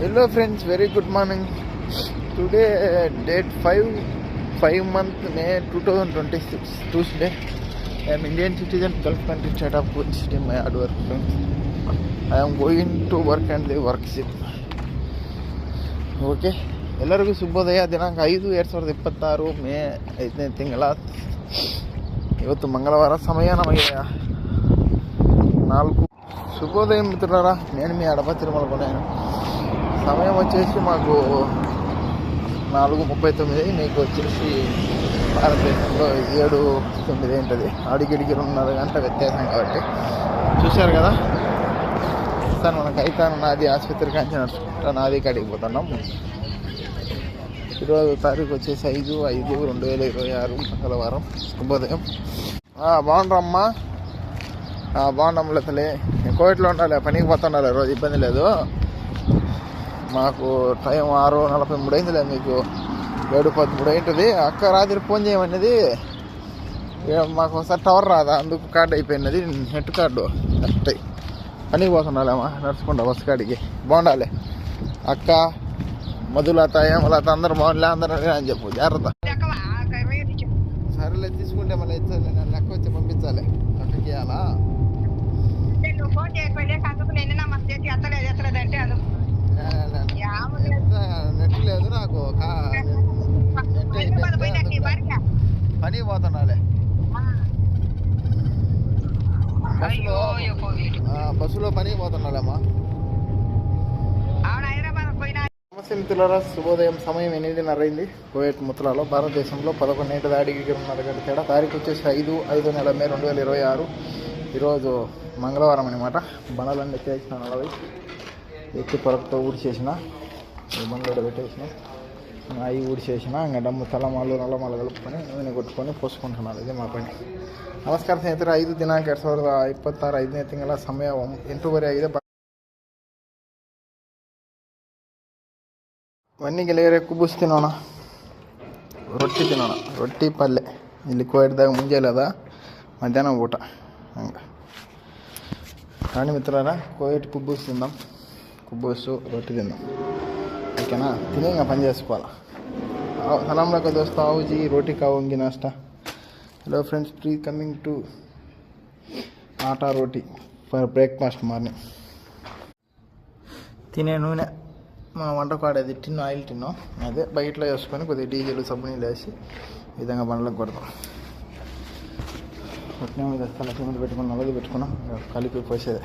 Hello friends, very good morning. Today date 5 month May 2026, Tuesday. I am Indian citizen, Gulf country state of City, my hard work friends. I am going to work and the workship. Okay. ಎಲ್ಲರಿಗೂ ಶುಭೋದಯ. ದಿನಾಂಕ 5/2026 ಮೇ 5ನೇ ತಿಂಗಳ ಇವತ್ತು మంగళవారం. సమయ నಮಗೆ 4. శుభోదయం మిత్రులారా, నేను మీ అడప తిరుమల కొన్నాను. సమయం వచ్చేసి మాకు 4:39, మీకు వచ్చేసి భారతదేశంలో 7:09 ఉంటుంది. అడిగిడికి 2.5 గంటల వ్యత్యాసం కాబట్టి చూశారు కదా. సార్ మనకైతే నాది ఆసుపత్రికి అంచి నడుచుకుంటా నాది కాడికి పోతున్నాం. ఈరోజు తారీఖు వచ్చేసి 5/5/2026 మంగళవారం. శుభోదయం. బాగుండ్రమ్మా? బాగుండమ్మ. లేతలే కోవిడ్లో ఉండాలి, పనికి పోతుండాలి, రోజు ఇబ్బంది లేదు. మాకు టైం 6:43 అయిందిలే, మీకు 7:13 అయింటుంది. అక్క రాత్రి ఫోన్ చేయమన్నది, మాకు ఒకసారి టవర్ రాదా, అందుకు కార్డు అయిపోయినది, నెట్ కార్డు కరెక్ట్ అయ్యి పనికి పోతుండాలేమ్మా, నడుచుకుంటా బస్సు కాడికి. బాగుండాలి అక్క, మధులత, ఏమలత అందరూ బాగుండలే, అందరూ అని చెప్పు. జాగ్రత్త. సరేలే, తీసుకుంటే మళ్ళీ ఇచ్చాలి, నేను లెక్క వచ్చి పంపించాలి. అక్కడికి ఇవ్వాలా? నెట్ లేదు నాకు, పని పోతున్నాలే. బస్సులో పని పోతున్నాలేమ్మా. నమస్తే మిత్రులారా, శుభోదయం. సమయం 8:30 అయింది. కువైట్ ముత్రాలో భారతదేశంలో 11 దాడికి 2.5 గంట తేడా. తారీఖు వచ్చేసి 5 నెల మే 2026. ఈరోజు మంగళవారం అనమాట. బండలన్నీ ఎత్తేసిన 40 ఎత్తి పొరతో ఊడిచేసిన, బండ్లో పెట్టేసిన, అవి ఊడిచేసిన, ఇంకా డమ్ము తలమాలు నల్లమాలు కలుపుకొని నూనె కొట్టుకొని పోసుకుంటున్నారు. ఇది మా పని. నమస్కారం స్నేహితులు. 5 దినాంక 2026 5ನೇ ತಿಂಗಳ ಸಮಯ 8:05. ಇವನ್ನಿಗೆ ಗೆಳೆಯರೆ ಕುಬ್ಬುಸ್ ತಿನ್ನೋಣ, ರೊಟ್ಟಿ ತಿನ್ನೋಣ. ರೊಟ್ಟಿ ಪಲ್ಯ ಇಲ್ಲಿ ಕೋಯಿಡ್ದಾಗ ಮುಂಜಾನೆ ಅದ, మధ్యాహ్నం ಊಟ ಹಂಗೆ. రాణి మిత్రులారా, కోయిట్ కుబ్బూస్ తిందాం, కుబ్బూసు రొట్టి తిందాం. ఓకేనా? తిని ఇంకా పని చేసుకోవాలి. సలాం లైక్ దోస్తా, ఆవుజీ రోటీ కావుంగి నాస్టా. Hello friends, please coming to atta roti for breakfast morning. తినే నూనె మన వంటకు వాడేది టిన్ను, ఆయిల్ టిన్ను. అదే బయటలో వేసుకొని కొద్దిగా డీజిల్ సబ్బు నీళ్ళు వేసి ఈ విధంగా బండ్లకు కొడతాం. కొట్టిన మీద తలకి ముందు పెట్టుకున్నాం, నల్లది పెట్టుకున్నాం, కలిపి పోసేది.